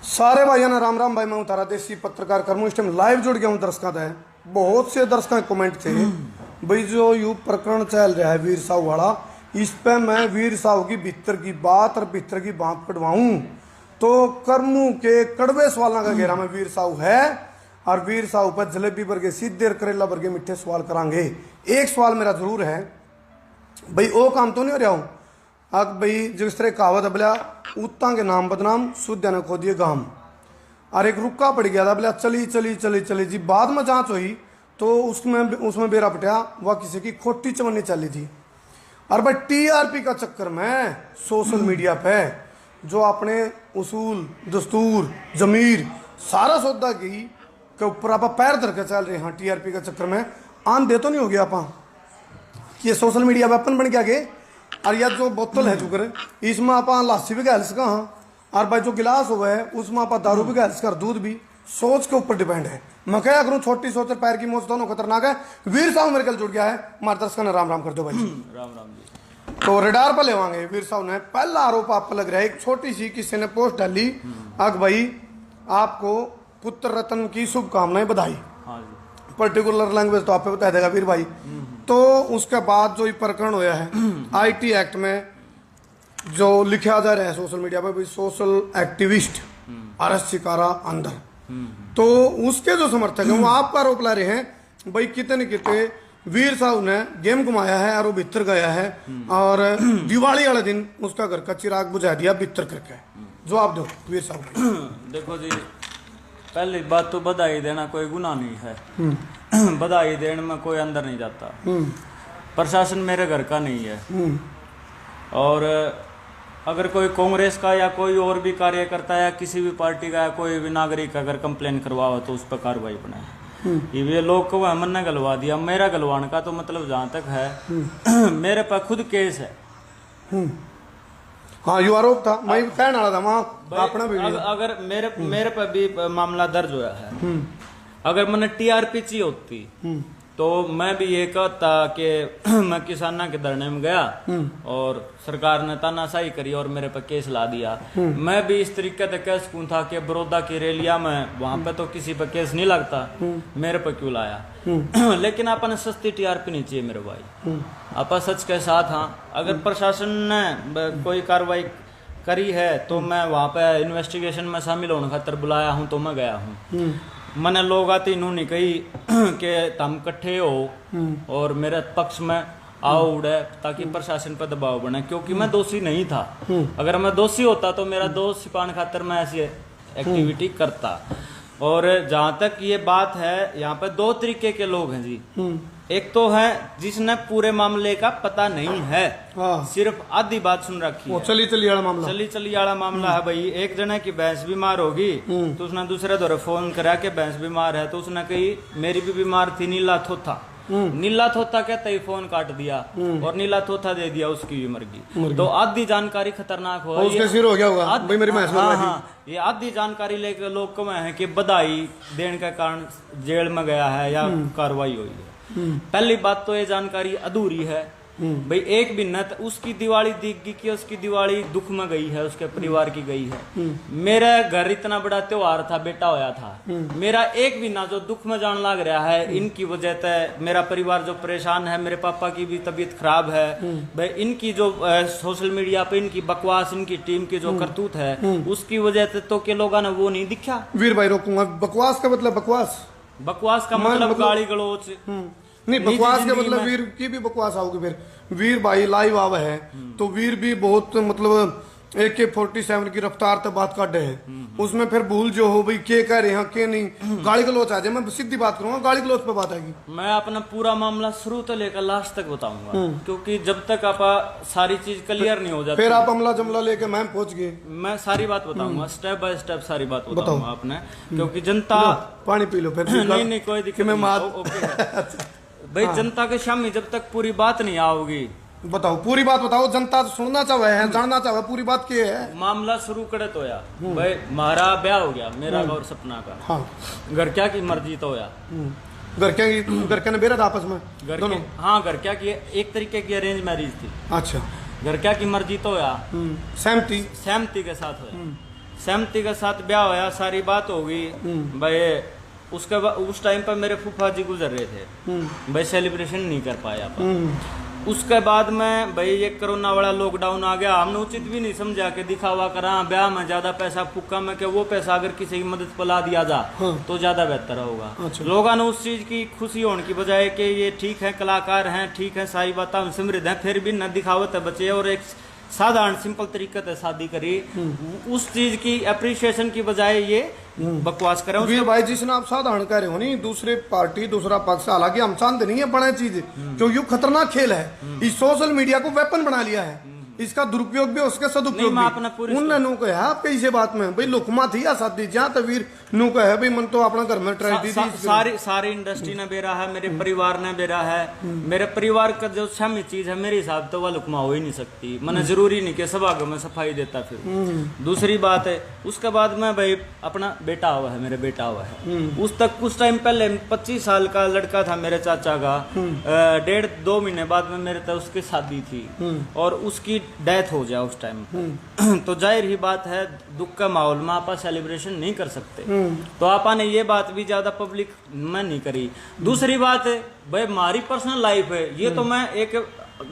सारे भाइयों ने राम राम। भाई मैं तारा देसी पत्रकार कर्मू इस टाइम लाइव जुड़ गया हूँ दर्शकों का। बहुत से दर्शकों के कमेंट थे भाई जो यू प्रकरण चल रहा है वीर साहू वाला, इस पे मैं वीर साहू की भीतर की बात और भीतर की बात कटवाऊं तो कर्मू के कड़वे सवालों का घेरा में वीर साहू है और वीर साहू पर जलेबी वर्गे सीधे और करेला वर्गे मिठे सवाल करांगे। एक सवाल मेरा जरूर है भाई, वो काम तो नहीं हो रहा हूँ अब भाई जिस तरह कहावत बोला उत्ता के नाम बदनाम सुद्या ने खो दिए गाम, और एक रुका पड़ गया था बोला चली चली चली चली जी। बाद में जांच हुई तो उसमें बेरा पटिया वह किसी की खोटी चवन्नी चली थी। और भाई टीआरपी का चक्कर में सोशल मीडिया पे जो अपने उसूल दस्तूर जमीर सारा सौदा की के ऊपर आप पैर धर के चल रहे हैं टीआरपी का चक्कर में आंधे तो नहीं हो गया आप ये सोशल मीडिया वेपन बन के आगे। और यह जो बोतल है चुकर इसमें आप लासी भी गैल सका और भाई जो गिलास हुआ है उसमें आप दारू भी गैल सका, दूध भी सोच के ऊपर डिपेंड है। मैं क्या करूँ छोटी सोच पैर की मोच दोनों खतरनाक है। वीर साहब मेरे कल जुड़ गया है, हमारे दर्शकों ने राम राम कर दो भाई। राम राम जी। तो रेडार पर लेवांगे वीर साहब ने पहला आरोप आप पर लग रहा है, एक छोटी सी किसी ने पोस्ट डाली अग भाई आपको पुत्र रत्न की शुभकामनाएं बधाई। हाँ जी। पर्टिकुलर लैंग्वेज तो आप पे बता देगा वीर भाई। तो उसके बाद जो ये प्रकरण होया है आईटी एक्ट में जो लिखा जा रहा है सोशल मीडिया पर भाई सोशल एक्टिविस्ट अरेस्ट शिकारा अंदर, तो उसके जो समर्थक हैं वो आपका आरोप ला रहे हैं भाई कितने कितने वीर साहब ने गेम घुमाया है और वो भीतर गया है और दिवाली वाले दिन उसका घर का चिराग बुझा दिया भीतर करके। जवाब दो वीर साहब। देखो जी, पहली बात तो बधाई देना कोई गुनाह नहीं है। बधाई देने में कोई अंदर नहीं जाता। प्रशासन मेरे घर का नहीं है और अगर कोई कांग्रेस का या कोई और भी कार्यकर्ता या किसी भी पार्टी का या कोई भी नागरिक अगर कंप्लेन करवाओ तो उस पर कार्रवाई बनाए। ये लोग को हमन ने गलवा दिया, मेरा गलवाने का तो मतलब जहाँ तक है मेरे पर खुद केस है। हाँ यू आरोप था मैं कहने वाला था वहाँ अपना भी अगर मेरे पर भी मामला दर्ज हुआ है। अगर मैंने टीआरपी चाहिए होती तो मैं भी ये कहता कि मैं किसाना के धरने में गया और सरकार ने तानाशाही करी और मेरे पे केस ला दिया। मैं भी इस तरीके से कह सकूं था कि बड़ौदा की रैलिया में वहां पे तो किसी पे केस नहीं लगता, मेरे पे क्यों लाया। लेकिन आपने सस्ती टीआरपी नहीं चाहिए मेरे भाई। आप सच के साथ हाँ, अगर प्रशासन ने कोई कार्रवाई करी है तो मैं वहां पे इन्वेस्टिगेशन में शामिल होने खातर बुलाया हूँ तो मैं गया हूँ। मैंने लोग आते इन्होंने कही कि तुम इकट्ठे हो और मेरे पक्ष में आओ उड़े ताकि प्रशासन पर दबाव बने, क्योंकि मैं दोषी नहीं था। अगर मैं दोषी होता तो मेरा दोष छिपाने खातिर मैं ऐसी एक्टिविटी करता। और जहाँ तक ये बात है यहाँ पे दो तरीके के लोग हैं जी। एक तो है जिसने पूरे मामले का पता नहीं है, सिर्फ आधी बात सुन रखी है। चली चली वाला मामला है भाई। एक जने की भैंस बीमार होगी तो उसने दूसरे दौरे फोन करा के भैंस बीमार है तो उसने कही मेरी भी बीमार थी नीला थोथा। नीला थोथा कहते ही फोन काट दिया और नीला थोथा दे दिया, उसकी भी मर गई। तो आधी जानकारी खतरनाक हो ये आधी जानकारी लेकर लोग कम है कि बधाई देने के कारण जेल में गया है या कार्रवाई हुई है। पहली बात तो ये जानकारी अधूरी है भाई। एक भी न उसकी दिवाली दिख गई कि उसकी दिवाली दुख में गई है, उसके परिवार की गई है। मेरा घर इतना बड़ा त्योहार था, बेटा होया था, मेरा एक भी ना जो दुख में जान लग रहा है। इनकी वजह से मेरा परिवार जो परेशान है, मेरे पापा की भी तबीयत खराब है भाई। इनकी जो सोशल मीडिया पे इनकी बकवास, इनकी टीम की जो करतूत है उसकी वजह से तो के लोगों ने वो नहीं दिखा। वीर भाई रोकूंगा, बकवास का मतलब बकवास का मतलब गाली गलौच नहीं, बकवास के मतलब वीर की भी बकवास आओगी। फिर वीर भाई लाइव आवा है तो वीर भी बहुत मतलब AK-47 की रफ्तार तक बात कर रहे हैं। उसमें फिर भूल जो हो भाई के कह रहे हैं के नहीं, गाली गलौच आ जाए। मैं सीधी बात करूंगा, गाली गलौच पे बात आएगी। मैं अपना पूरा मामला शुरू से लेकर लास्ट तक बताऊंगा क्योंकि जब तक आप सारी चीज क्लियर नहीं हो जाती फिर आप अमला जमला लेके मैम पहुंच गए। मैं सारी बात बताऊंगा, स्टेप बाय स्टेप सारी बात बताऊंगा आपने, क्योंकि जनता पानी पी लो फिर। नहीं कोई दिक्कत नहीं भाई। जनता के सामने जब तक पूरी बात नहीं आओगी, बताओ पूरी बात बताओ। जनता सुनना चाहे है, जानना चाहे पूरी बात क्या है। मामला शुरू करे तो या भाई हमारा ब्याह हो गया, मेरा और सपना का। हाँ। घर क्या की मर्जी तो या घर क्या ने बेरा था आपस में दोनों। हाँ घर क्या की एक तरीके की अरेंज मैरिज थी। अच्छा। घर क्या की मर्जी तो या सहमति के साथ हुआ। सहमति के साथ ब्याह होया, सारी बात हो गई भाई। उसके बाद उस टाइम पर मेरे फूफा जी गुजर रहे थे भाई, सेलिब्रेशन नहीं कर पाया पर। उसके बाद में भाई ये कोरोना वाला लॉकडाउन आ गया, हमने उचित भी नहीं समझा कि दिखावा करा ब्याह में ज्यादा पैसा फूका में, कि वो पैसा अगर किसी की मदद पला दिया जा तो ज्यादा बेहतर होगा। अच्छा। लोगों ने उस चीज की खुशी होने की बजाय कि ये ठीक है कलाकार हैं, ठीक है सारी बातें हम समृद्ध हैं, फिर भी न दिखावत है बचे और एक साधारण सिंपल तरीके से शादी करी, उस चीज की अप्रिशिएशन की बजाय ये बकवास करें। वीर भाई जिसने आप साधारण कह रहे हो नहीं, दूसरे पार्टी दूसरा पक्ष, हालांकि हम चाहते नहीं है बड़ा चीज जो यू खतरनाक खेल है, इस सोशल मीडिया को वेपन बना लिया है, इसका दुरुपयोग भी उसके सदुपयोग भी। उनने नु कहा आप कैसे बात में भाई लुकमा थी या शादी जहाँ तवीर नु कहा भाई मन तो अपना घर में ट्रेजेडी थी। सारी इंडस्ट्री ने बेरा है, मेरे परिवार ने बेरा है, मेरे परिवार का जो शामी चीज है मेरे हिसाब तो वह लुकमा हो ही नहीं सकती। मैंने जरूरी नहीं कि सभागार में सफाई देता फिर। दूसरी बात है उसके बाद में भाई अपना बेटा हुआ है, मेरे बेटा हुआ है, उस तक कुछ टाइम पहले 25 साल का लड़का था मेरे चाचा का, 1.5-2 महीने बाद में मेरे तक उसकी शादी थी और उसकी डेथ हो जाए उस टाइम तो जाहिर ही बात है दुख का माहौल में आप सेलिब्रेशन नहीं कर सकते। तो आपा ने ये बात भी ज्यादा पब्लिक में नहीं करी। दूसरी बात है भाई हमारी पर्सनल लाइफ है, ये तो मैं एक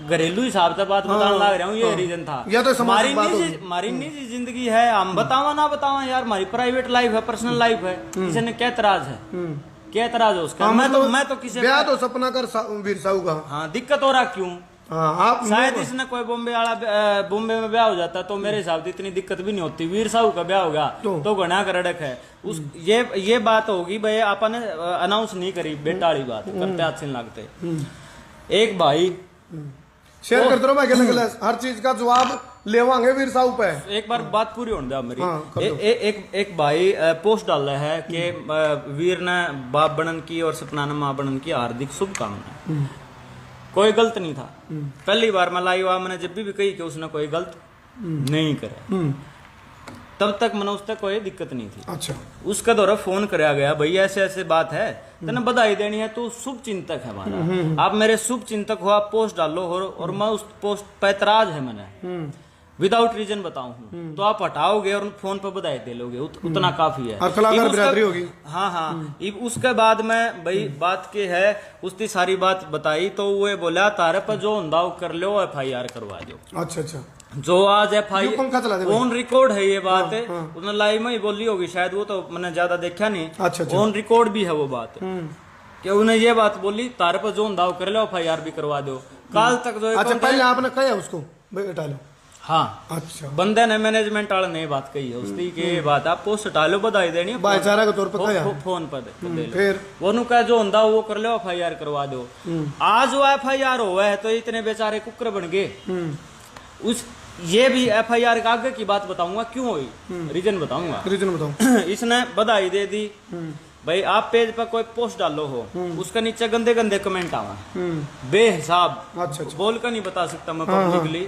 घरेलू हिसाब से बात बताने लग रहा हूँ, ये रीजन था। तो हमारी निजी जिंदगी है, हम बतावा ना बतावा यार, हमारी प्राइवेट लाइफ है, पर्सनल लाइफ है, किसी ने क्या एतराज है, क्या एतराज है उसका? मैं तो किसी ब्याह तो सपना कर वीर साहू का। हाँ दिक्कत हो रहा क्यों? आप शायद इसने कोई बॉम्बे में ब्याह हो जाता तो मेरे हिसाब से इतनी दिक्कत भी नहीं होती। वीर साहू का ब्याह होगा तो घना करड़क है उस ये बात होगी भाई आपने अनाउंस नहीं करी बेटा वाली बात करते हाथ से लगते। एक भाई शेयर करते रहो, मैं हर चीज का जवाब लेवांगे वीर साहू पे। एक बार बात पूरी होने दो मेरी। एक भाई पोस्ट डाल रहा है कि वीर ने बाप बनन की और सपना ने मां बनन की हार्दिक शुभकामनाएं। कोई गलत नहीं था, पहली बार मैं लाइव आ मैंने जब भी कही कि उसने कोई गलत नहीं करा, तब तक मैंने उससे कोई दिक्कत नहीं थी। अच्छा। उसका दौरा फोन कराया गया भाई ऐसे ऐसे बात है, तेने बधाई देनी है, तू शुभ चिंतक है हमारा, आप मेरे शुभ चिंतक हो, आप पोस्ट डालो और मैं उस पोस्ट पर ऐतराज है मैंने विदाउट रीजन बताऊं तो आप हटाओगे और फोन पर बधाई दे लोगे, उतना काफी है। कलाकार बिरादरी होगी। हाँ उसके बाद में भाई बात के है उसकी सारी बात बताई तो वो बोला तारे पर जो होंदा कर लो FIR करवा दो। अच्छा। जो आज FIR ऑन रिकॉर्ड है ये बात है, उसने लाइव में ही बोली होगी शायद, वो तो मैंने ज्यादा देखा नहीं। अच्छा। ऑन रिकॉर्ड भी है वो बात कि उन्हें ये बात बोली तारे पर जो होंदा कर लो FIR भी करवा दो। कल तक जो अच्छा पहले आपने कहा उसको हटा लो। हाँ अच्छा। बंदे ने मैनेजमेंट वाले ने बात कही है उसकी के बात आप पोस्ट हटा लो बधाई देनी भाईचारा के तौर पर फोन पर फिर वो नु कह जो होंदा वो कर लो FIR करवा दो। आज वो FIR हुआ है तो इतने बेचारे कुकर बन गए। उस ये भी FIR का आगे की बात बताऊंगा क्यों हुई, रीजन बताऊंगा। इसने बधाई दे दी भाई, आप पेज पर कोई पोस्ट डालो हो उसके नीचे गंदे गंदे कमेंट आवा बेहिसाब। अच्छा। बोल कर नहीं बता सकता मैं पब्लिकली,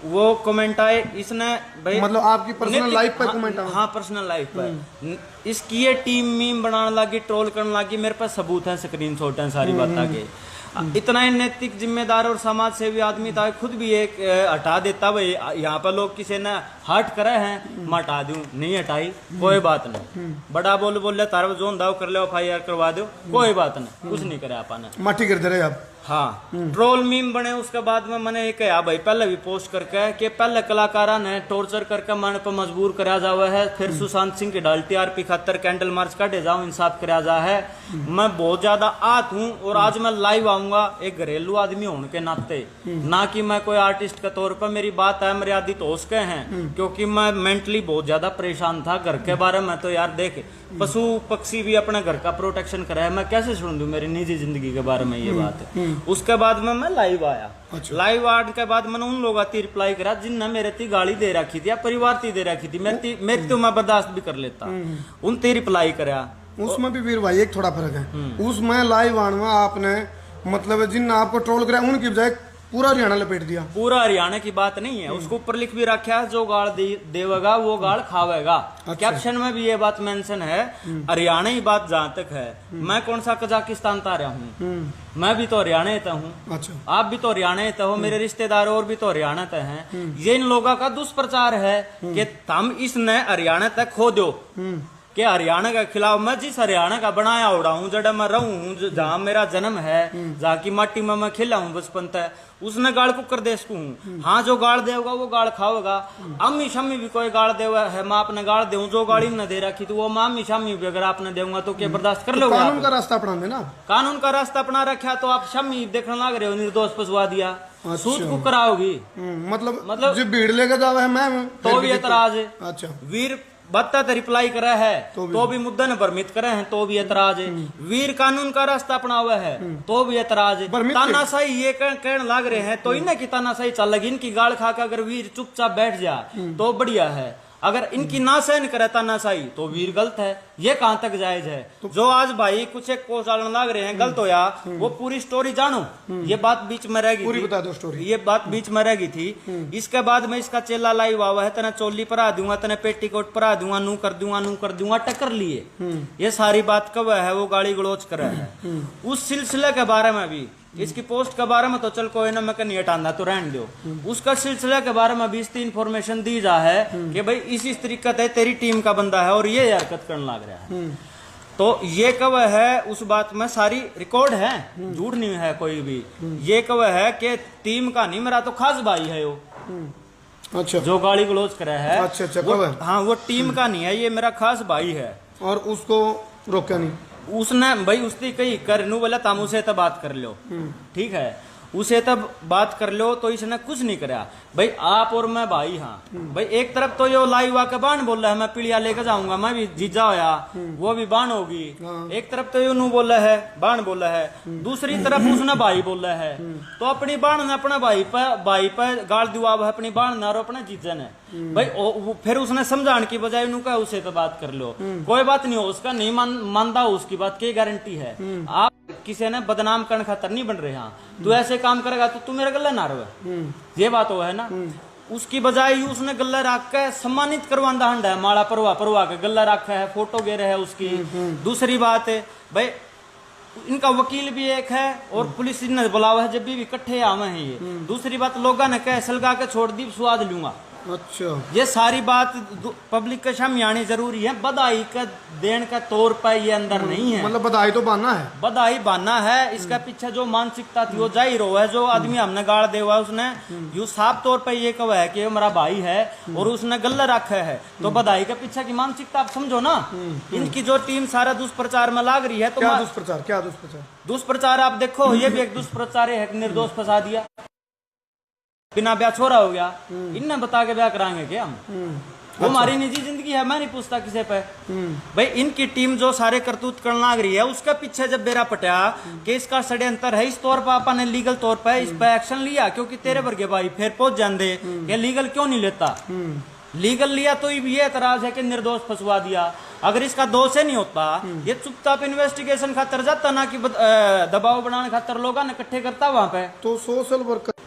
वो कमेंट आए इसने भाई मतलब आपकी पर्सनल लाइफ पे कमेंट आए। हाँ पर्सनल लाइफ पर इसकी ये टीम मीम बनाने लगी, ट्रोल करने लगी, मेरे पास सबूत है, स्क्रीनशॉट है सारी बात के। इतना ही नैतिक जिम्मेदार और समाज सेवी आदमी था, खुद भी एक हटा देता भाई यहाँ पर लोग किसी ने हट करे हैं मैं हटा दूं, नहीं हटाई कोई बात नहीं। बड़ा बोल तारा जोन दाव कर लो FIR करवा दो, कोई बात नहीं, कुछ नहीं करे आपने माटी कर दे रहे आप। हाँ ट्रोल मीम बने। उसके बाद में मैंने ये कहा भाई पहले भी पोस्ट करके कि पहले कलाकारा ने टॉर्चर करके मन पर मजबूर करा जावा है, फिर सुशांत सिंह की डाल TRP खातर कैंडल मार्च काटे जाओ इंसाफ करा जा है। मैं बहुत ज्यादा आहत हूँ और आज मैं लाइव आऊंगा एक घरेलू आदमी होने के नाते, ना कि मैं कोई आर्टिस्ट के तौर पर मेरी बात है मर्यादित हो सके हैं, क्योंकि मैं मेंटली बहुत ज्यादा परेशान था। घर के बारे में तो यार देख पशु पक्षी भी अपने घर का प्रोटेक्शन करे है, मैं कैसे सुन दूं मेरी निजी जिंदगी के बारे में ये बात है। उसके बाद में मैं लाइव आया। अच्छा। लाइव आने के बाद मैंने उन लोगों की रिप्लाई करा जिनने मेरे ती गाली दे रखी थी या परिवार ती दे रखी थी, मेरी तो मैं बर्दाश्त भी कर लेता, उन ती रिप्लाई करा। उसमें भी वीर भाई एक थोड़ा फर्क है, उसमें लाइव आने में आपने मतलब जिन आपको ट्रोल करा उनकी बजाय पूरा हरियाणा लपेट दिया। पूरा हरियाणा की बात नहीं है, उसको ऊपर लिख भी रखा है, जो गाड़ देवेगा वो गाड़ खावेगा। कैप्शन में भी ये बात मेंशन है। हरियाणा ही बात जहां तक है, मैं कौन सा कजाकिस्तान तारा हूँ, मैं भी तो हरियाणा का हूँ। अच्छा, आप भी तो हरियाणा का हो, मेरे रिश्तेदार और भी तो हरियाणा का हैं। ये इन लोगों का दुष्प्रचार है कि तुम इसने हरियाणा तक खो दो, कि हरियाणा के खिलाफ। मैं जिस हरियाणा का बनाया उड़ा हूँ, जड़ा मैं रहूं हूँ, जहाँ मेरा जन्म है, जहाँ की माटी में मैं खिला हूँ बचपन तक, उसने गाड़ कुकर देश को हूँ। हाँ, जो गाड़ देगा वो गाड़ खाओगा। अम्मी शम्मी भी कोई गाड़ देवा है, मैं आपने गाड़ दे, जो गाड़ी ने दे रखी तो वो मैं अम्मी शम्मी भी अगर आपने देऊंगा तो क्या बर्दाश्त कर लोगे? कानून का रास्ता अपना देना, कानून का रास्ता अपना रखा तो आप शम्मी देखने लग रहे हो, निर्दोष फंसवा दिया। सूद को कराओगी, मतलब जो भीड़ लेकर जावा है मैं तो भी एतराज है। अच्छा, वीर बत्ता तो रिप्लाई करे है तो भी मुद्दा ने भ्रमित करे हैं तो भी एतराज है। वीर कानून का रास्ता अपना हुआ है तो भी एतराज है। तानाशाही ये कहने लग रहे हैं तो इन्हें की तानाशाही चल लगी, इनकी गाड़ खा कर अगर वीर चुपचाप बैठ जा तो बढ़िया है, अगर इनकी ना सहन करे तानाशाही तो वीर गलत है। ये कहां तक जायज है? जो आज भाई कुछ एक को चालन लग रहे हैं गलत होया, वो पूरी स्टोरी जानो। ये बात बीच में रह गई, पूरी बता दो स्टोरी। ये बात बीच में रह गई थी। इसके बाद में इसका चेला लाइव हुआ है, तना चोली परा दूंगा, तना पेटीकोट परा दूंगा, नू कर दूंगा, टक्कर लिए। ये सारी बात कब है? वो गाली गलोच करे है। उस सिलसिले के बारे में भी, इसकी पोस्ट के बारे में तो चल कोई ना, मैं नहीं हटाना तो रहने दो, उसका सिलसिले के बारे में भी इसकी इन्फॉर्मेशन दी जा है कि भाई इसी तरीका है, तेरी टीम का बंदा है और ये हरकत करने लग रहा है। तो ये कब है? उस बात में सारी रिकॉर्ड है, झूठ नहीं है कोई भी। ये कब है कि टीम का नहीं, मेरा तो खास भाई है वो। अच्छा, जो गाली गलोच करे है, अच्छा कब है? हाँ, वो टीम का नहीं है, ये मेरा खास भाई है। और उसको रोका नहीं? उसने भाई उसकी कही कर नू बोला तामू से तब बात कर लो, ठीक है, उसे तब बात कर लो, तो इसने कुछ नहीं कराया। भाई आप और मैं भाई, हाँ भाई, एक तरफ तो ये लाइव आके बाण बोल रहा है मैं पीड़िया लेकर जाऊंगा, मैं भी जीजा होया, वो भी बाण होगी। एक तरफ तो ये नू बोला है, बाण बोला है, दूसरी तरफ उसने भाई बोला है। तो अपनी बाण ने अपना भाई पे गाल दुआ है, अपनी बाण ने और अपने जीजा ने। भाई फिर उसने समझाने की बजाय उन्होंने कहा उसे तो बात कर लो, कोई बात नहीं हो, उसका नहीं मानता उसकी बात की गारंटी है। आप किसी ने बदनाम करने खातर नहीं बन रहे। हाँ, तू ऐसे काम करेगा तो तू मेरा गला ना रहे, ये बात वो है ना। उसकी बजाय उसने गला रख के सम्मानित करवांदा हंडा है, माला परवा के गला रखा है, फोटो गे रहे है उसकी। दूसरी बात है भाई, इनका वकील भी एक है और पुलिस ने बुलावा है, जब भी इकट्ठे आवे हैं ये। दूसरी बात, लोगों ने कह सलगा के छोड़ दी, स्वाद लूंगा। अच्छा, ये सारी बात पब्लिक के सामने आनी जरूरी है। बधाई का देने का तौर पर ये अंदर नहीं है, मतलब बधाई तो बाना है, बधाई बाना है। इसका पीछे जो मानसिकता थी वो जाहिर हो है। जो आदमी हमने गाड़ दे हुआ उसने यू साफ तौर पर ये कहा है कि मेरा भाई है और उसने गल्ला रखा है, तो बधाई के पीछे की मानसिकता आप समझो ना। इनकी जो टीम सारा दुष्प्रचार में लाग रही है, तो क्या दुष्प्रचार? दुष्प्रचार आप देखो, ये भी एक दुष्प्रचार है, निर्दोष फंसा दिया, बिना ब्याह छोरा हो गया, इनने बता के ब्याह कराएंगे क्या हम? वो हमारी निजी जिंदगी है, मैं नहीं पूछता किसी पे। भाई इनकी टीम जो सारे करतूत करने लग रही है, उसका पीछे जब बेरा पटा कि इसका षड्यंत्र है, इस तौर पर आपा ने लीगल तौर पर इस पर एक्शन लिया, क्योंकि तेरे वर्गे भाई फिर पहुंच जाते कि लीगल क्यों नहीं लेता। लीगल लिया तो ये एतराज है कि निर्दोष फंसवा दिया। अगर इसका दोष नहीं होता, ये चुपचाप इन्वेस्टिगेशन खातर जाता ना कि दबाव बनाने खातर लोगों ने इकट्ठे करता वहां पे। तो सोशल वर्कर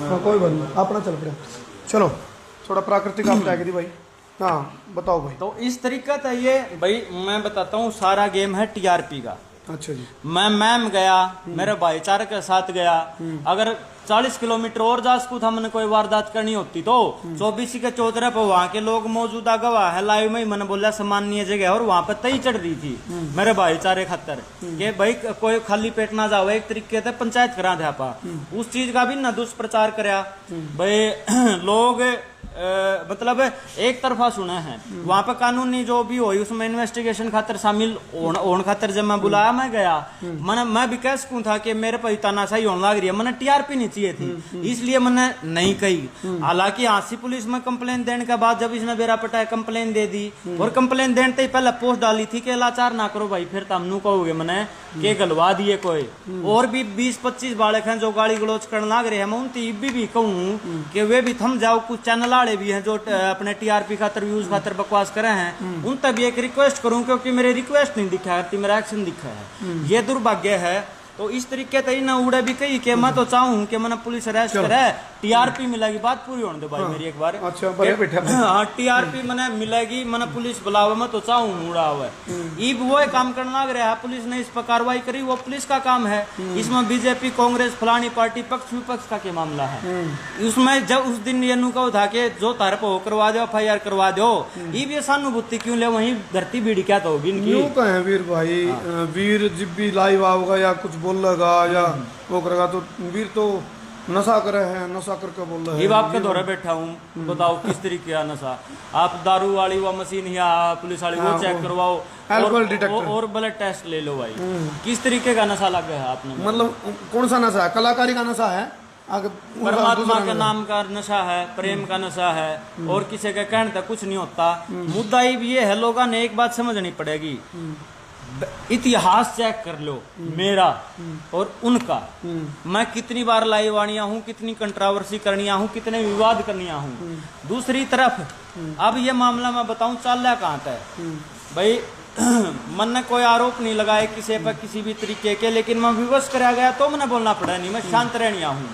कोई बात नहीं, अपना चल पड़े। चलो थोड़ा प्राकृतिक आप जाएगी थी भाई। हाँ बताओ भाई। तो इस तरीका था ये भाई, मैं बताता हूँ, सारा गेम है टीआरपी का। अच्छा जी। मैं मैम गया, मेरे भाईचारे के साथ गया। अगर 40 किलोमीटर और जा सकूँ था, मैंने कोई वारदात करनी होती तो 24 के चौतरे पर वहाँ के लोग मौजूदा गवाह है, लाइव में ही मैंने बोला सम्मानीय जगह, और वहाँ पे तई चढ़ रही थी मेरे भाईचारे खातर कि भाई कोई खाली पेट ना जाओ। एक तरीके से पंचायत करा थे आपा, उस चीज का भी ना दुष्प्रचार कराया भाई। लोग मतलब एक तरफा सुना है। वहां पे कानूनी जो भी हुई उसमें इन्वेस्टिगेशन खातर शामिल होने खातर जब मैं बुलाया, मैं गया, मैं भी कह सकूं था कि मेरे पर तानाशाही होने लग रही है, मैंने टीआरपी नहीं चाहिए थी, इसलिए मैंने नहीं कही। हालांकि आंसी पुलिस में कंप्लेन देने के बाद जब इसने बेरा पटाया, कंप्लेन दे दी, और कंप्लेन देने से ही पहले पोस्ट डाली थी कि लाचार ना करो भाई, फिर तमनु कहोगे मैंने के गलवा दिए कोई। और भी 20-25 बालक हैं जो गाली गलोच करने लग रहे हैं, मैं उनकी भी कहूँ कि वे भी थम जाओ। कुछ चैनल वाले भी हैं जो अपने टीआरपी खातर व्यूज खातर बकवास करे हैं, उन तक भी एक रिक्वेस्ट करूं, क्योंकि मेरे रिक्वेस्ट नहीं दिखा है, मेरा एक्शन दिखा है। ये दुर्भाग्य है। तो इस तरीके से ना उड़े भी कही कि मैं तो चाहूँ कि मैंने पुलिस अरेस्ट करे, टीआरपी मिलेगी, बात पूरी होने दे भाई मेरी एक बार। अच्छा बड़े बैठा हाँ टीआरपी मैंने मिलेगी, मैंने पुलिस बुलावे, मैं तो चाहूँ उड़ा हुआ है। वो काम करना लग रहा है, पुलिस ने इस पर कार्रवाई करी, वो पुलिस का काम है। इसमें बीजेपी कांग्रेस फलानी पार्टी पक्ष विपक्ष का क्या मामला है? उसमें जब उस दिन ये नुका था कि जो तार पर करवा दो, FIR करवा दो, ये भी सहानुभूति क्यों ले, वहीं धरती बीड़ी क्या तो होगी इनकी। यूं कहें वीर भाई, वीर जब भी लाइव आओगा या कुछ बोलेगा या वो करेगा तो वीर तो नशा करे है, नशा करके बोल रहे हैं। ये आपके दौरे बैठा हूँ, बताओ किस तरीके का नशा। आप दारू वाली वो मशीन या पुलिस वाली वो चेक करवाओ, अल्कोहल डिटेक्टर और ब्लड टेस्ट ले लो भाई। किस तरीके का नशा लग गया है आपने? मतलब कौन सा नशा है? कलाकारी का नशा है, परमात्मा के नाम का नशा है, प्रेम का नशा है, और किसी के कहने तक कुछ नहीं होता। मुद्दा ये है, लोगों ने एक बात समझनी पड़ेगी, इतिहास चेक कर लो मेरा और उनका। मैं कितनी बार लाइव आनिया हूँ, कितनी कंट्रोवर्सी करनिया हूँ, कितने विवाद करनिया हूँ। दूसरी तरफ अब ये मामला मैं बताऊं चल रहा कहाँ तक भाई। मन ने कोई आरोप नहीं लगाए किसी पर किसी भी तरीके के, लेकिन मैं विवश कराया गया तो मैंने बोलना पड़ा नहीं, मैं शांत रहनिया हूँ।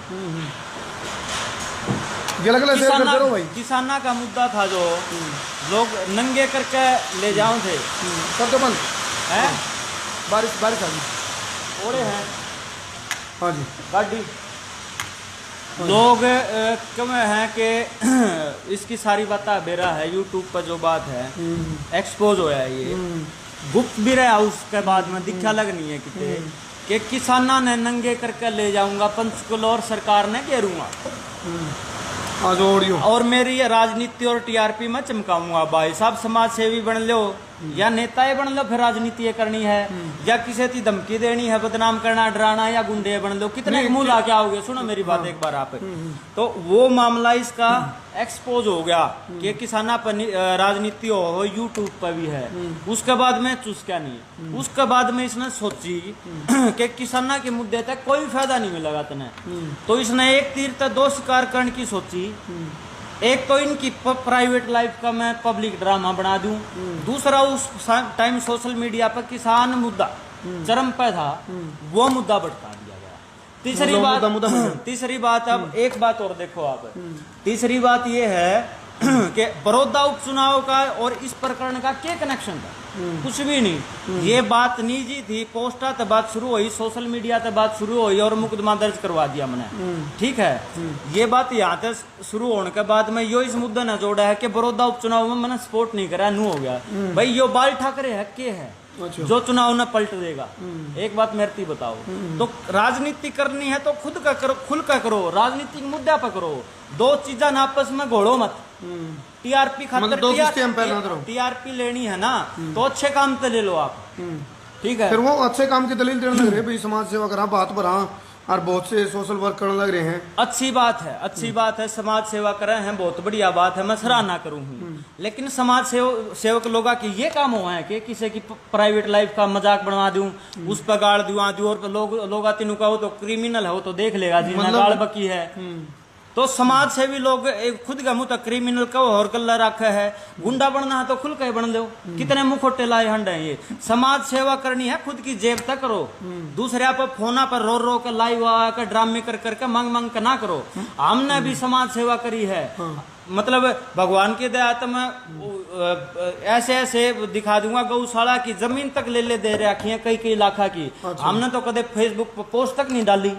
किसाना का मुद्दा था जो लोग नंगे करके ले जाओ थे, सब तो बंद है। बारिश आ गई, ओड़े हैं हाँ जी गाड़ी। लोग क्यों हैं कि इसकी सारी बातें बेरा है, यूट्यूब पर जो बात है एक्सपोज होया है, ये गुप्त भी रहा, उसके बाद में दिखा लगनी है कि किसाना ने नंगे करके ले जाऊंगा पंचकुला और सरकार ने घेरूंगा और मेरी राजनीति और टीआरपी में चमकाऊंगा। भाई साहब समाज सेवी बन लो या नेता बन लो, फिर राजनीति करनी है या किसी की धमकी देनी है, बदनाम करना, डराना, या गुंडे बन लो, कितने मुंह ला के आओगे। सुनो मेरी बात एक बार आप, तो वो मामला इसका एक्सपोज हो गया कि किसाना पर राजनीति हो, यूट्यूब पर भी है। उसके बाद में चुस्का नहीं, उसके बाद में इसने सोची कि किसाना के मुद्दे तक कोई फायदा नहीं मिलेगा तने, तो इसने एक तीर तक दो शिकार करने की सोची। एक तो इनकी प्राइवेट लाइफ का मैं पब्लिक ड्रामा बना दूं, दूसरा उस टाइम सोशल मीडिया पर किसान मुद्दा चरम पे था, वो मुद्दा भड़का दिया गया। तीसरी बात अब एक बात और देखो आप, तीसरी बात ये है कि बड़ौदा उपचुनाव का और इस प्रकरण का क्या कनेक्शन था? कुछ भी नहीं। ये बात निजी थी, पोस्टा तक बात शुरू हुई, सोशल मीडिया तक बात शुरू हुई और मुकदमा दर्ज करवा दिया मैंने, ठीक है। ये बात यहाँ तक शुरू होने के बाद में यो इस मुद्दे ने जोड़ा है कि बड़ौदा उपचुनाव में मैंने सपोर्ट नहीं करा, नू हो गया भाई। यो बाल ठाकरे है के है जो चुनाव न पलट देगा। एक बात मेरे बताओ, तो राजनीति करनी है तो खुद का करो, खुल का करो, राजनीतिक मुद्दा पर करो, दो चीजा ना आपस में घोड़ो मत। टीआरपी खातर टीआरपी लेनी है ना, तो अच्छे काम तो ले लो आप, ठीक है। फिर वो अच्छे काम की दलील देने लग रहे हैं, समाज सेवा करा, बात भरा और बहुत से सोशल वर्क करने लग रहे हैं। अच्छी बात है, अच्छी बात है, समाज सेवा कर रहे हैं, बहुत बढ़िया बात है, मैं सराहना करूँ। लेकिन समाज सेवक लोगों की ये काम हुआ है कि किसी की प्राइवेट लाइफ का मजाक बनवा दूं, उस पर गाड़ दूं और लोग तीनों का हो तो क्रिमिनल हो तो देख लेगा जी ना गाड़ बकी है। तो समाज सेवी लोग एक खुद का मुंह तक क्रिमिनल का और गल्ला रखा है, गुंडा बनना है तो खुल के बन लो, कितने मुखोटे लाए हंड है। ये समाज सेवा करनी है खुद की जेब तक करो, दूसरे पर फोना पर रो रो के लाइव आकर ड्रामे कर करके मांग के ना करो। हमने भी समाज सेवा करी है, मतलब भगवान की दया तो मैं ऐसे ऐसे दिखा दूंगा, गौशाला की जमीन तक ले दे रखी है कई लाखा की। हमने तो कदे फेसबुक पर पोस्ट तक नहीं डाली।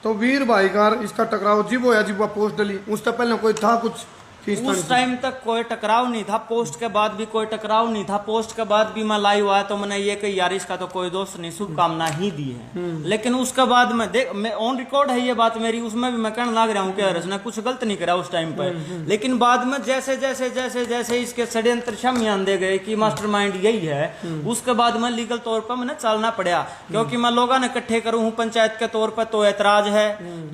तो वीर भाई का इसका टकराव जीव होया, जीव पोस्ट डली, उससे पहले कोई था कुछ? उस टाइम तक कोई टकराव नहीं था, पोस्ट के बाद भी कोई टकराव नहीं था। पोस्ट के बाद भी मैं लाइव आया तो मैंने ये कही यार इसका तो कोई दोस्त नहीं, शुभकामना ही दी है। लेकिन उसके बाद में देख, मैं ऑन रिकॉर्ड है ये बात मेरी, उसमें भी मैं कहने लग रहा हूँ कि उसने कुछ गलत नहीं करा उस टाइम पर। लेकिन बाद में जैसे जैसे जैसे जैसे इसके षड्यंत्र सामने दे गए कि मास्टरमाइंड यही है, उसके बाद में लीगल तौर पर मैंने चलना पड़ा, क्योंकि मैं लोगों ने इकट्ठे करूँ हूँ पंचायत के तौर पर तो ऐतराज है।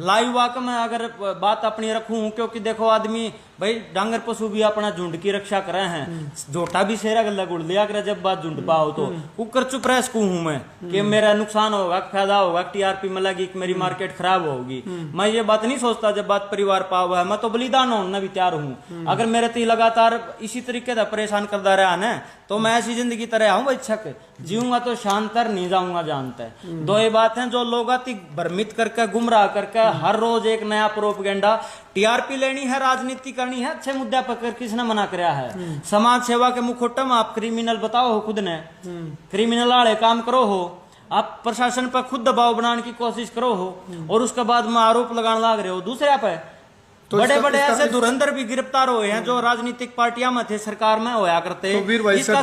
लाइव आकर मैं अगर बात अपनी रखूँ, क्योंकि देखो आदमी भाई डांगर पशु भी अपना झुंड की रक्षा कर रहे हैं, झोटा भी शेरा गला गुड़ लिया करे जब बात झुंड पाओ तो कुकर चुप रह सकूं हूं मैं कि मेरा नुकसान होगा, फायदा होगा, टीआरपी मिलेगी, मेरी मार्केट खराब होगी। मैं ये बात नहीं सोचता जब बात परिवार पाव है, मैं तो बलिदान होने भी तैयार हूँ। अगर मेरे ती लगातार इसी तरीके से परेशान करता रहा ना तो मैं ऐसी जिंदगी तरह हूँ भाई छक, जीऊंगा तो शांतर, नहीं जाऊंगा जानता है। दो ही बात है, जो लोग आती भ्रमित करके गुमराह करके हर रोज एक नया प्रोपेगेंडा, टीआरपी लेनी है, राजनीति करनी है, अच्छे मुद्दे पर किसने मना कराया है? समाज सेवा के मुखोटे में आप क्रिमिनल बताओ हो खुद ने, क्रिमिनल वाले काम करो हो, आप प्रशासन पर खुद दबाव बनाने की कोशिश करो हो, और उसके बाद में आरोप लगाने लग रहे हो दूसरे पे। तो बड़े बड़े ऐसे धुरंधर भी गिरफ्तार हुए हैं जो राजनीतिक पार्टियां में थे, सरकार में होया करते। तो वीर भाई इसका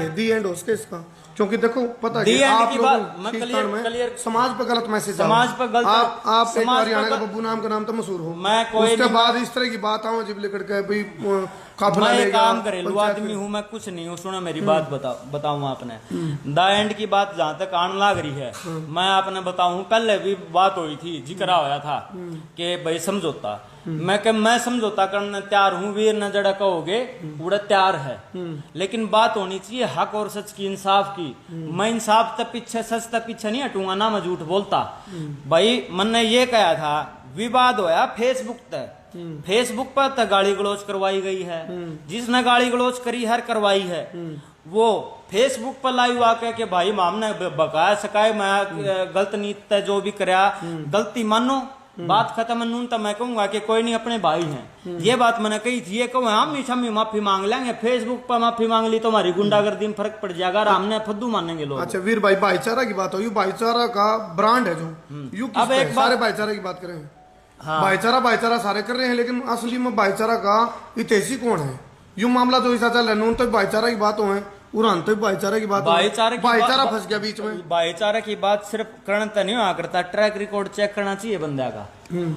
दी एंड उसके इसका, क्योंकि देखो पता है आप लोग समाज पर गलत मैसेज, समाज पर गलत, आप एक हरियाणा का बब्बू नाम का नाम तो मशहूर हो, मैं कोई उसके बाद इस तरह की बात आओ जब लेकर के भाई मैं एक काम घरेलू आदमी हूँ, मैं कुछ नहीं हूँ। सुनो मेरी बात बताऊँ आपने, द एंड की बात जहाँ तक आने लग रही है, मैं आपने बताऊँ, पहले भी बात हुई थी, जिक्र होया था कि भाई समझौता, मैं समझौता करने तैयार हूँ, वीर न जड़ा कहोगे उड़ा तैयार है, लेकिन बात होनी चाहिए हक और सच की, इंसाफ की। मैं इंसाफ तक पीछे, सच तक पीछे नहीं हटूंगा ना, मैं झूठ बोलता। भाई मन ने ये कहा था, विवाद होया फेसबुक तक, फेसबुक पर तक गाली गलौज करवाई गई है, जिसने गाली गलौज करी है करवाई है, वो फेसबुक पर लाइव आके कि भाई हमने बकाया सकाए, मैं गलत नीति जो भी कराया गलती मानो, बात खत्म। नून तो मैं कहूंगा कि कोई नहीं, अपने भाई हैं, ये बात मैंने कही थी, ये कहूँ हम मीठा माफी मांग लेंगे, फेसबुक पर माफी मांग ली तो हमारी गुंडागर्दी में फर्क पड़ जाएगा, हमने फद्दू मानेंगे लोग। अच्छा वीर भाई, भाईचारा की बात हो, यू भाईचारा का ब्रांड है जो यू, अब एक सारे भाईचारा की बात करें, हाँ। भाईचारा सारे कर रहे हैं, लेकिन असली में भाईचारा का हितैषी कौन है? यू मामला जो ऐसा चल रहा है, नून तो भाईचारा की बात हो, उड़ान तो भाईचारा की बात, भाईचारा फंस गया बीच में। भाईचारा की बात सिर्फ करना तो नहीं हुआ करता, ट्रैक रिकॉर्ड चेक करना चाहिए बंदा का,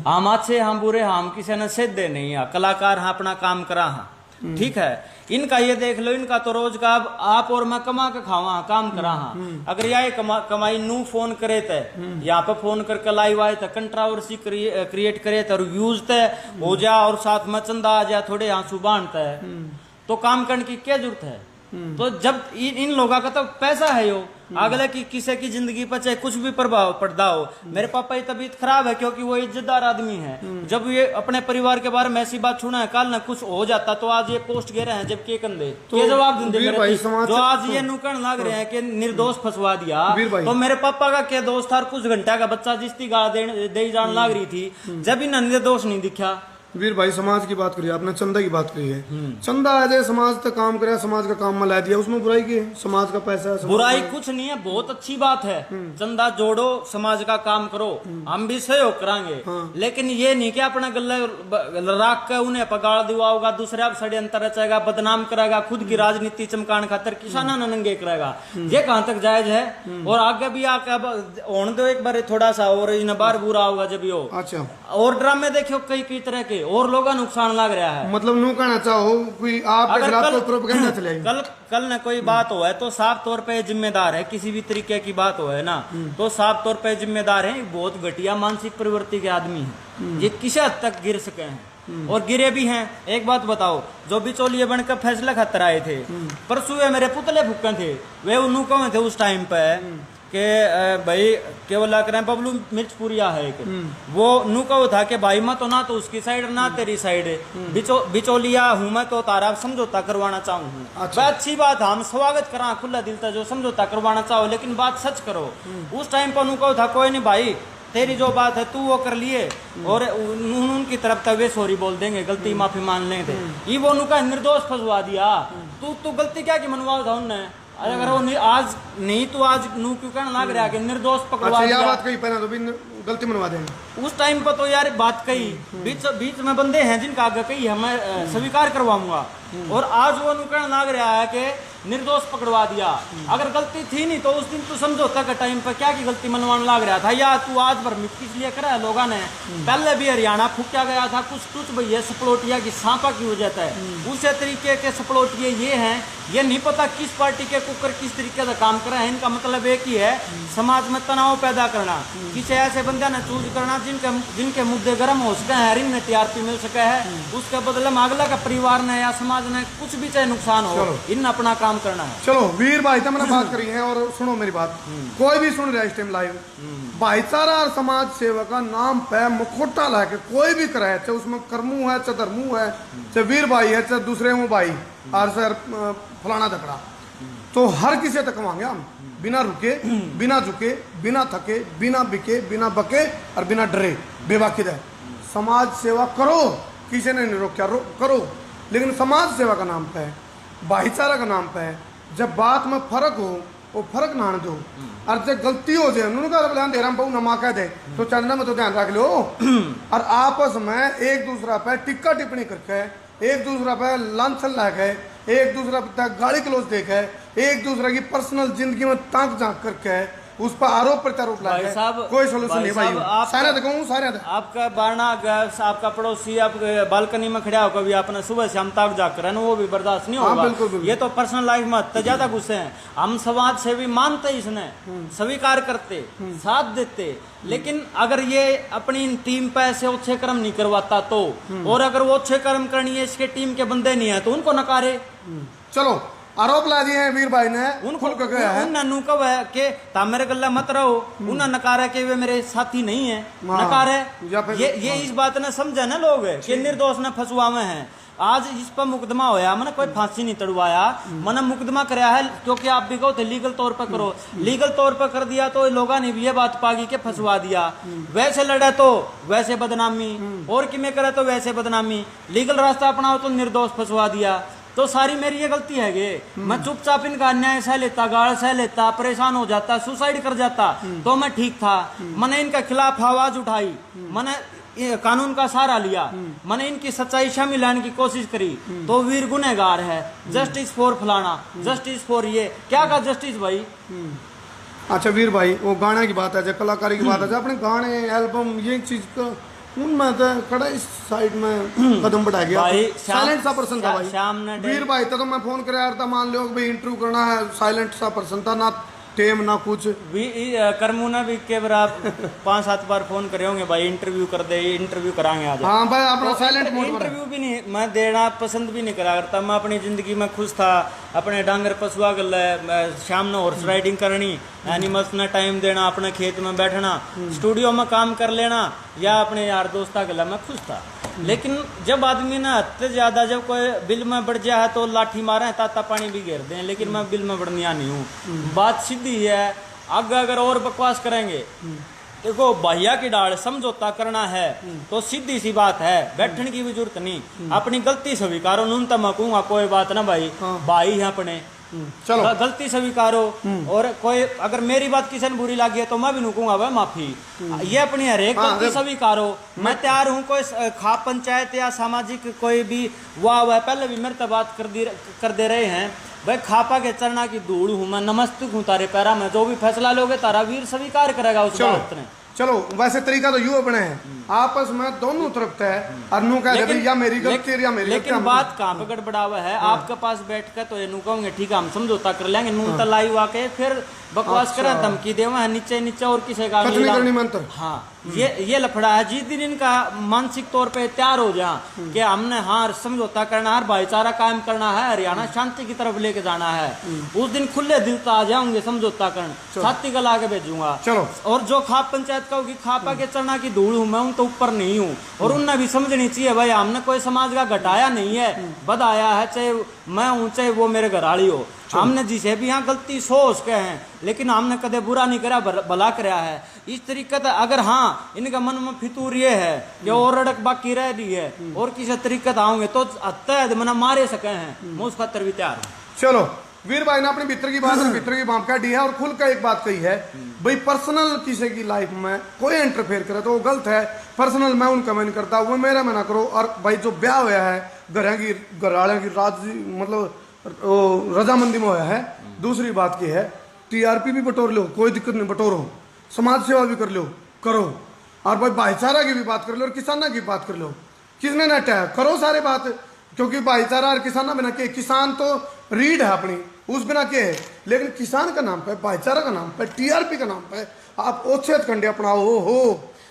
हम अच्छे हम बुरे, हम किसी ने सिद्ध नहीं है, कलाकार हाँ अपना काम करा हाँ, ठीक है। इनका ये देख लो, इनका तो रोज का आप और मैं कमा के खावा काम करा हाँ, अगर यह कमाई नू फोन करे थे, यहाँ पे फोन करके लाइव आए थे, कंट्रावर्सी क्रिएट करे थे और व्यूज थे हो जा, और साथ में चंदा आ जा, थोड़े आंसू बांधते है, तो काम करने की क्या जरूरत है? तो जब इन लोगों का तो पैसा है, यो अगले की किसी की जिंदगी पर चाहे कुछ भी प्रभाव पड़ता हो। मेरे पापा की तबीयत खराब है क्योंकि वो इज्जतदार आदमी है, जब ये अपने परिवार के बारे में ऐसी बात सुना है, कल ना कुछ हो जाता तो आज ये पोस्ट गे रहे हैं, जब के कंधे तो जवाब देंगे जो आज ये नुकन लग रहे हैं कि निर्दोष फंसवा दिया, तो मेरे पापा का क्या दोस्त था, कुछ घंटा का बच्चा जिसकी गाल दे जान लग रही थी, जब इन निर्दोष नहीं दिखा। वीर भाई समाज की बात करी आपने, चंदा की बात करी है, चंदा आज समाज तक काम करे, समाज का काम में ला दिया, उसमें बुराई की है? समाज का पैसा है, बुराई कुछ नहीं है, बहुत अच्छी बात है, चंदा जोड़ो, समाज का काम करो, हम भी सहयोग करांगे, लेकिन ये नहीं कि अपना गले राख कर उन्हें पगाड़ दिवाओगा, दूसरे आप षड्यंत्र रचेगा, बदनाम करेगा, खुद की राजनीति चमकान खातर किसाना नंगे करेगा, ये कहाँ तक जायज है? और आगे भी आके होने दो एक बार थोड़ा सा, और इन बार बुरा होगा जब यो। अच्छा, और ड्रामे देखियो कई तरह के, और लोगों का नुकसान लग रहा है। मतलब नु कहना चाहो कोई आपके खिलाफ कोई प्रोपेगेंडा चलेगा, कल न कोई बात हो है तो साफ तौर पे जिम्मेदार है, किसी भी तरीके की बात हो है ना, तो साफ तौर पे जिम्मेदार है। बहुत घटिया मानसिक प्रवृत्ति के आदमी है, ये किसी हद तक गिर सके हैं और गिरे भी हैं। एक बात बताओ, जो बिचौलिए बनकर फैसला खातर आए थे, परसों मेरे पुतले फूके थे, वे उन्हों कहे थे उस टाइम पे के भाई केवल करें बबलू मिर्चपुरिया है एक, वो नू कहो था कि भाई मैं तो ना तो उसकी साइड ना तेरी साइड, बिचौलिया हूं मैं तो तारा समझौता करवाना चाहूँ। अच्छा। अच्छी बात, हम स्वागत करा खुला दिल था जो समझौता करवाना चाहो, लेकिन बात सच करो। उस टाइम पर नू कहो था कोई नहीं भाई तेरी जो बात है तू वो कर लिए, और उनकी तरफ तक वे सॉरी बोल देंगे, गलती माफी मान लेंगे। ये वो उनका निर्दोष फंसवा दिया, तू गलती क्या की मनवाओ था उनने, अगर वो आज नहीं तो आज नू क्यों कहना लग रहा है कि निर्दोष पकड़वा दिया। बात कही पहले तो भी गलती मनवा देंगे। उस टाइम पर तो यार बात कही, बीच में बंदे हैं जिनका आगे कही है मैं स्वीकार करवाऊंगा, और आज वो नू कहना लग रहा है कि निर्दोष पकड़वा दिया। अगर गलती थी नहीं तो उस दिन तू समझौता के टाइम पर क्या की गलती मनवाने लग रहा था, या तू आज भर मिट्टी इसलिए करा है लोगों ने। पहले भी हरियाणा फूका गया था कुछ भैया सपलोटिया की सांपा की वजह है, उसी तरीके के सपलोटिये ये हैं, ये नहीं पता किस पार्टी के कुकर किस तरीके से काम कर रहे हैं। इनका मतलब एक ही है, समाज में तनाव पैदा करना, किसी ऐसे बंदे ने चूज करना जिनके मुद्दे गर्म हो सके हैं, इनमें टीआरपी मिल सके है, उसके बदले में अगला का परिवार ने या समाज ने कुछ भी चाहे नुकसान हो, इन अपना काम करना है। चलो वीर भाई तो मैंने बात करी है, और सुनो मेरी बात, कोई भी सुन रहा है इस टाइम लाइव, भाईचारा और समाज सेवा का नाम पे मुखोटा लाके कोई भी करे, चाहे उसमें कर्मू है, चाहे धर्मू है, चाहे वीर भाई है, चाहे दूसरे हूँ भाई और सर फलाना धकड़ा, तो हर किसी तक कमाएंगे हम, बिना रुके, बिना झुके, बिना थके, बिना बिके, बिना बके और बिना डरे। बेबाकी है समाज सेवा करो, किसी ने नहीं रोका, करो, लेकिन समाज सेवा का नाम पे है, भाईचारा का नाम पे है। जब बात में फर्क हो वो फर्क ना दो, और जब गलती हो जाए उन्होंने कहा ध्यान दे रहा हूँ नमा कह दे तो चंदा में तो ध्यान रख लो। और आपस में एक दूसरा पे टिक्का टिप्पणी करके, एक दूसरा पे लांछन लाके, एक दूसरा पे गाली क्लोज देखे, एक दूसरे की पर्सनल जिंदगी में ताक झांक करके उस पर आरोप प्रत्यारोप लाके कोई सोल्यूशन नहीं भाई। आपका बारना आपका पड़ोसी आप बालकनी में खड़ा होकर भी आपने सुबह शाम ताक जाग कर वो भी बर्दाश्त नहीं होगा। बिल्कुल, बिल्कुल। ये तो पर्सनल लाइफ में ज्यादा गुस्से हैं। हम समाज से भी मानते इसने, स्वीकार करते, साथ देते, लेकिन अगर ये अपनी टीम पे ऐसे अच्छे कर्म नहीं करवाता तो, और अगर वो अच्छे कर्म करनी है इसके टीम के बंदे नहीं है तो उनको नकारे। चलो आरोप ला दिए हैं वीर भाई ने, उनको गया है उन कब है कि ता मेरे गल्ला मत रहो, उन्हें नकार है कि वे मेरे साथी नहीं है, नकार है। ये इस बात ने समझा ना लोग कि निर्दोष ने फंसवावे हैं। आज इस पर मुकदमा होया, मैंने कोई फांसी नहीं तड़वाया, मैंने मुकदमा कराया है क्योंकि आप भी कहो थे लीगल तौर पर करो, लीगल तौर पर कर दिया तो लोगों ने भी ये बात पागी के फंसवा दिया। वैसे लड़े तो वैसे बदनामी, और कि में करे तो वैसे बदनामी, लीगल रास्ता अपनाओ तो निर्दोष फंसवा दिया। तो सारी मेरी ये गलती है कि मैं चुपचाप इनका अन्याय सह लेता, गाल सह लेता, परेशान हो जाता, सुसाइड कर जाता तो मैं ठीक था। मैंने इनके खिलाफ आवाज उठाई, मैंने कानून का सहारा लिया, मैंने इनकी सच्चाई शामिल लाने की कोशिश करी तो वीर गुनहगार है। जस्टिस फॉर फलाना, जस्टिस फॉर ये क्या का जस्टिस भाई। अच्छा वीर भाई वो गाने की बात है, जो कलाकारी की बात है, जो अपने गाने एल्बम ये चीज का उनमें तो कड़ा इस साइड में कदम बढ़ा गया भाई। साइलेंट सा पर्सन था भाई वीर भाई। तो मैं फोन कर यार था, मान लो भाई इंटरव्यू करना है, साइलेंट सा पर्सन था, ना टेम ना कुछ भी। करमुना भी के बार आप 5-7 बार फोन करे होंगे भाई इंटरव्यू कर दे, इंटरव्यू कराएंगे आज। हाँ भाई अपना साइलेंट मोड इंटरव्यू भी नहीं मैं देना पसंद भी नहीं करा करता। मैं अपनी जिंदगी में खुश था, अपने डांगर पशुआ गल शाम ने हॉर्स राइडिंग करनी, एनिमल्स ने टाइम देना, अपने खेत में बैठना, स्टूडियो में काम कर लेना या अपने यार दोस्ता गला में खुश था। लेकिन जब आदमी ना हद ज्यादा जब कोई बिल में बढ़ जाए तो लाठी मारे ताता पानी भी घेर दें, लेकिन मैं बिल में बढ़निया नहीं हूँ। बात सीधी है। आगे अगर और बकवास करेंगे, देखो भैया की डाल समझौता करना है तो सीधी सी बात है, बैठने की भी जरूरत नहीं। अपनी गलती स्वीकारो, न्यूनतम मैं कहूंगा कोई बात ना भाई, भाई है अपने, चलो गलती स्वीकारो। और कोई अगर मेरी बात किसी ने बुरी लगी है तो मैं भी नुकूंगा भाई माफी। ये अपनी हर एक गलती स्वीकारो। मैं तैयार हूँ, कोई खाप पंचायत या सामाजिक कोई भी वाह पहले भी मेरे तक बात कर दे रहे हैं भाई, खापा के चरना की धूल हूँ मैं, नमस्तुक हूँ तारे पैरा में, जो भी फैसला लोगे तारा वीर स्वीकार करेगा उस बात ने। चलो वैसे तरीका तो यू अपने हैं, आपस में दोनों तरफ है, अनु कह दे या मेरी गलती या मेरी, लेकिन बात कहाँ पे गड़बड़ा हुआ है। आपके पास बैठ कर तो ये नु कहोगे ठीक है हम समझौता कर लेंगे, नू तलाई आके फिर बकवास करें, धमकी देवा नीचे नीचे और किसी का मंत्र। हाँ ये लफड़ा है। जिस दिन इनका मानसिक तौर पे तैयार हो जाए कि हमने हाँ समझौता करना है, भाईचारा कायम करना है, हरियाणा शांति की तरफ लेके जाना है, उस दिन खुले दिल तो आ जाऊंगे समझौता करना, छाती गला के भेजूंगा। चलो और जो खाप पंचायत का होगी, खापा के चरना की धूल हूँ मैं, उन तो ऊपर नहीं हूँ। और उनने भी समझनी चाहिए भाई हमने कोई समाज का घटाया नहीं है, बधाया है, चाहे मैं हूँ चाहे वो मेरे घराड़ी हो। हमने जिसे भी यहाँ गलती सोच के हैं, लेकिन हमने कदे बुरा नहीं करा, भला कराया है। इस तरीके से अगर हाँ इनका मन में फितूर ये है कि और अड़क बाकी रह रही है और किसी तरीके से आओगे तो मना मारे सके हैं, मैं उस खातर भी तैयार हूँ। चलो वीर भाई ने अपने भीतर की बात भीतर की बात काटी है और खुल का एक बात कही है भाई, पर्सनल किसी की लाइफ में कोई इंटरफेयर करे तो वो गलत है। पर्सनल मैं उनका मैं नहीं करता, वो मेरा मैं ना करो। और भाई जो ब्याह हुआ है घराड़े की मतलब रजामंदी में हुआ है। दूसरी बात की है टीआरपी भी बटोर लो, कोई दिक्कत नहीं, बटोरो, समाज सेवा भी कर लो, करो, और भाई भाईचारा की भी बात कर लो और किसाना की बात कर लो। किसने ना टाया करो सारे बात, क्योंकि भाईचारा और किसाना बिना के, किसान तो रीढ़ है अपनी, उस बिना के है। लेकिन किसान का नाम पे, भाईचारा का नाम पे, टीआरपी का नाम पे आप ओछेत कंडे अपनाओ हो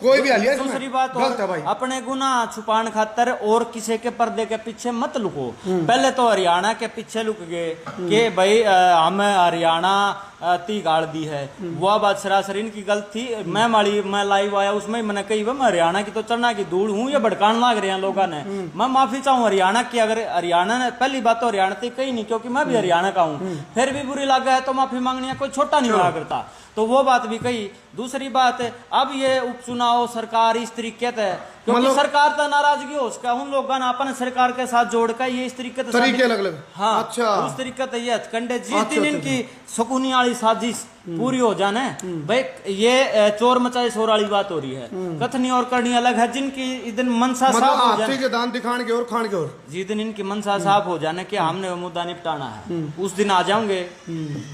कोई भी हालिया इसमें दूसरी बात गलत है भाई। अपने गुनाह छुपाने खातर और किसी के पर्दे के पीछे मत लुको। पहले तो हरियाणा के पीछे लुक गए कि भाई हम हरियाणा ती गाड़ दी है, वह बात सरासर इनकी गलत थी। मैं लाइव आया उसमें मैंने कही मैं हरियाणा की तो चढ़ना की धूल हूँ, ये भड़कान लाग रहे हैं लोगों ने। मैं माफी चाहूँ हरियाणा की, अगर हरियाणा ने पहली बात तो हरियाणा थी कही नहीं, क्योंकि मैं भी हरियाणा का हूँ, फिर भी बुरी लगा है तो माफी मांगनी है, कोई छोटा नहीं हुआ करता, तो वो बात भी कही। दूसरी बात अब ये उपचुनाव सरकार इस तरीके है, क्योंकि सरकार तो नाराजगी हो उसका उन लोगों ने अपन सरकार के साथ जोड़कर ये इस तरीके अलग अलग। हाँ अच्छा उस तरीके ये हथकंडे जिस दिन इनकी सुकूनी वाली साजिश पूरी हो जाने भाई, ये चोर मचाए शोर वाली बात हो रही है, कथनी और करनी अलग है। जिनकी दिन मनसा साफ हो जाने के दान दिखाने के और खान के और जिस दिन इनकी मनसा साफ हो जाने कि हमने वो मुद्दा निपटाना है, उस दिन आ जाओगे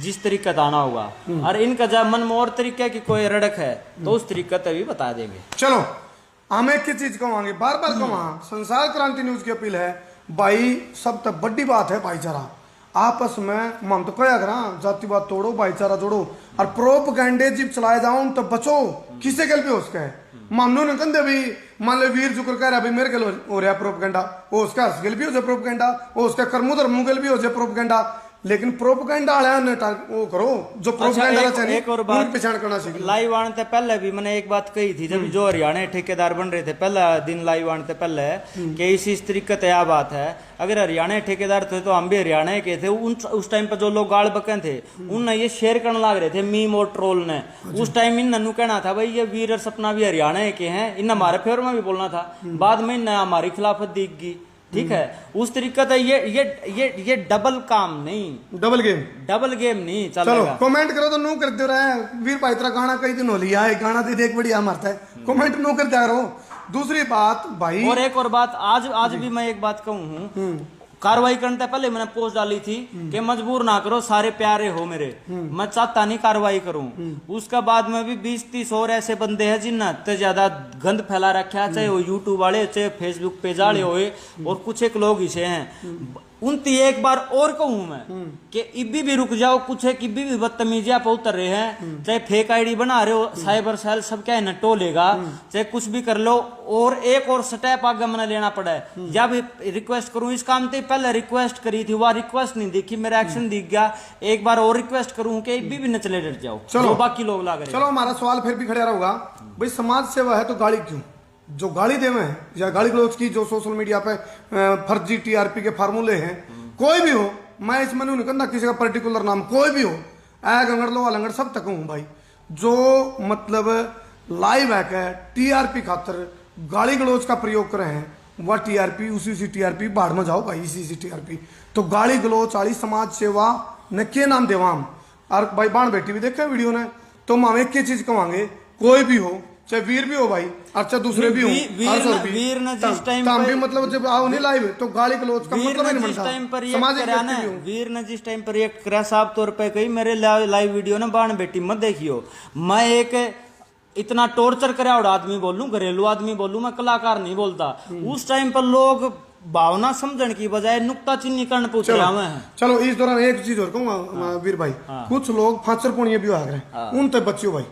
जिस तरीके का आना होगा। और इनका जब मन में और तरीके की कोई रड़क है तो उस तरीके से भी बता देंगे। चलो हम एक ही चीज कहवाएंगे, बार बार कहवा, संसार क्रांति न्यूज की अपील है भाई, सब तक बड़ी बात है भाईचारा आपस में। हम तो क्या करा जातिवाद तोड़ो भाईचारा जोड़ो, और प्रोपगैंडे जब चलाए जाओ तो बचो, किसे गल पे हो उसका है मामलो ने कंधे भाई, मान लो वीर जुकर कह रहा भाई मेरे गल हो रहा प्रोपगेंडा, वो उसका गल भी हो जाए प्रोपगेंडा, वो उसका कर्मो धर्मो गल भी हो जाए प्रोपगेंडा, लेकिन प्रोपगेंडा वो करो जो प्रोपगेंडा एक और बात पहचान करना चाहिए। लाइव आने से पहले भी मैंने एक बात कही थी, जब जो हरियाणा ठेकेदार बन रहे थे पहला दिन लाइव आने से पहले कि इस तरीके से बात है, अगर हरियाणा ठेकेदार थे तो हम भी हरियाणा के थे। उस टाइम पर जो लोग गाड़ बके थे उनने ये शेयर करने लग रहे थे मीम और ट्रोल ने, उस टाइम इन नन्नू कहना था भाई ये वीर और सपना भी हरियाणा के हैं, इन हमारे फेवर में भी बोलना था, बाद में इन हमारी खिलाफत दिखगी, ठीक है। उस तरीके से ये डबल काम नहीं, डबल गेम नहीं चलेगा। चलो कमेंट करो तो नो कर दे रहा है वीर भाई, तेरा गाना कई दिन हो लिया है, गाना तो देख बढ़िया मारता है, कमेंट नो कर दिया करो। दूसरी बात भाई, और एक और बात आज भी मैं एक बात कहूँ हूँ, कार्रवाई करने से पहले मैंने पोस्ट डाली थी कि मजबूर ना करो, सारे प्यारे हो मेरे, मैं चाहता नहीं कार्रवाई करूं। उसका बाद में भी 20-30 और ऐसे बंदे हैं जिन्होंने ज्यादा गंद फैला रखा है, चाहे वो यूट्यूब वाले चाहे फेसबुक पेज वाले होए, और कुछ एक लोग इसे हैं। उनती एक बार और कहूं मैं कि इब्बी भी रुक जाओ, कुछ एक इब्बी भी बदतमीजियां पे उतर रहे हैं, चाहे फेक आईडी बना रहे हो, साइबर सेल सब क्या है टोलेगा, चाहे कुछ भी कर लो। और एक और स्टेप आगे मैंने लेना पड़ा है, जब रिक्वेस्ट करूं इस काम से पहले रिक्वेस्ट करी थी, वह रिक्वेस्ट नहीं दिखी, मेरा एक्शन दिख गया, एक बार और रिक्वेस्ट करूं कि इब्बी भी न चले डट जाओ, चलो बाकी लोग ला रहे। चलो हमारा सवाल फिर भी खड़ा रहेगा भाई, समाज सेवा है तो गाली क्यों, जो गाली देवे हैं या गाली गलौज की जो सोशल मीडिया पे फर्जी टीआरपी के फार्मूले हैं, कोई भी हो, मैं इसमें नहीं निकलता किसी का पर्टिकुलर नाम, कोई भी हो, गंगड़ लो लंगड़ सब तक हूँ भाई, जो मतलब लाइव है टीआरपी खातर गाली गलौज का प्रयोग कर रहे हैं, वह टीआरपी उसी टीआरपी बाढ़ में जाओ भाई, इसी टीआरपी। तो गाली गलौज वाली समाज सेवा न के नाम देवाम, और भाई बाण बेटी भी देखे वीडियो ने, तो हम एक चीज कहेंगे, कोई भी हो, चाहे वीर भी हो भाई, अच्छा दूसरे भी हो, वीर ने जिस टाइम भी मतलब जब आओ नहीं लाइव तो गाली गलौज का मतलब नहीं बनता। वीर ने जिस टाइम पर रिएक्ट करा साफ तौर पे कही मेरे लाइव वीडियो ना बाण बेटी मत देखियो, मैं एक इतना टॉर्चर करा और आदमी बोलूं, घरेलू आदमी बोलूं, मैं कलाकार नहीं बोलता। उस टाइम पर लोग भावना समझने की बजाय नुक्ता चिन्ह करने पूछ रहे हैं। चलो इस दौरान एक चीज और कहूंगा वीर भाई, कुछ लोग फांचर पुणिया भी आ रहे उन तक बच्चियों भाई,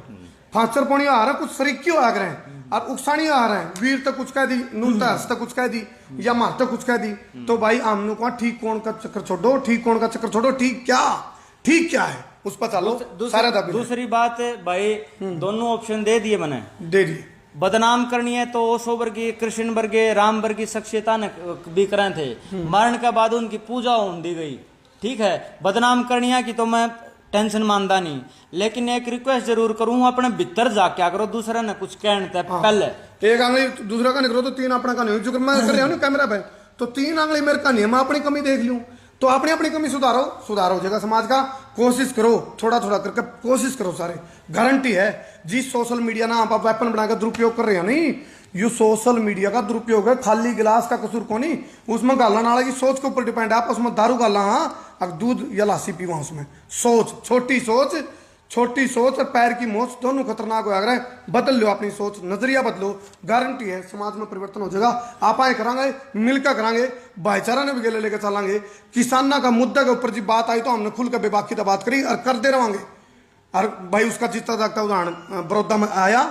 फांचर पुणिया आ रहे, कुछ सरीकियों आ रहे हैं और उकसानियां आ रहे हैं, वीर तक कुछ कह दी, नूल तक कुछ कह दी, या मार तक कुछ कह दी, तो भाई आमनों को ठीक कौन का चक्कर छोड़ो, ठीक कौन का चक्कर छोड़ो, ठीक क्या है उस पर चलो। दूसरी बात भाई, दोनों ऑप्शन दे दिए मैंने, दे दिए। बदनाम करनी है तो ओशो वर्गीय, कृष्ण वर्गीय, राम वर्गीय शख्सियता ने भी करे थे, मरण के बाद उनकी पूजा होने दी गई, ठीक है। बदनाम करनी है कि तो मैं टेंशन मानदा नहीं, लेकिन एक रिक्वेस्ट जरूर करूं, अपने भीतर जा क्या करो, दूसरे ने कुछ कहने पहले एक आंगली दूसरा का निकलो तो तीन अपना का नहीं, जो मैं कर रहा हूं कैमरा पे, तो तीन आंगली मेरे का नहीं, मैं अपनी कमी देख लूं, तो अपनी कमी सुधारो जगह समाज का, कोशिश करो थोड़ा करके कोशिश करो सारे, गारंटी है। जिस सोशल मीडिया ना आप वेपन बनाकर दुरुपयोग कर रहे हैं नहीं, ये सोशल मीडिया का दुरुपयोग है, खाली गिलास का कसूर को नहीं, उसमें गालना नाला की सोच के ऊपर डिपेंड है। आप उसमें दारू गाला, हाँ, अब दूध या लासी पीवा, उसमें सोच, छोटी सोच और पैर की मोच दोनों खतरनाक हो रहा है। बदल लो अपनी सोच, नजरिया बदलो, गारंटी है समाज में परिवर्तन हो जाएगा। आप आए करांगे, मिलकर करांगे, भाईचारा ने भी गेले लेकर चलांगे। किसाना का मुद्दा के ऊपर जी बात आई तो हमने खुल कर बेबाकी बात करी और करते रहेंगे। और भाई उसका जीता जागता उदाहरण बड़ौदा में आया,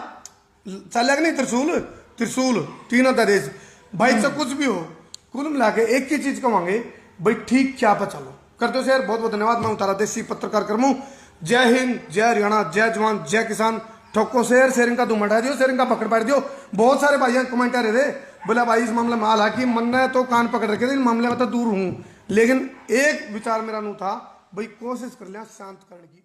चलेगा नहीं त्रिशूल त्रिशूल तीन अध्यादेश भाई से कुछ भी हो कुल मिला के एक ही चीज कमांगे भाई ठीक क्या पर चलो करते हो शेयर। बहुत बहुत धन्यवाद। मैं तारा देसी पत्रकार कर्मू। जय हिंद जय हरियाणा जय जवान जय किसान। ठोको शेयर शेयरिंग का धूम हटा दियो शेयरिंग का पकड़ पाड़ दियो। बहुत सारे भाई कमेंट आ रहे थे बोला भाई इस मामले में हालांकि मन ने तो कान पकड़ रखे थे, इन मामले में तो दूर हूं, लेकिन एक विचार मेरा नू था भाई कोशिश कर लिया शांत करने की।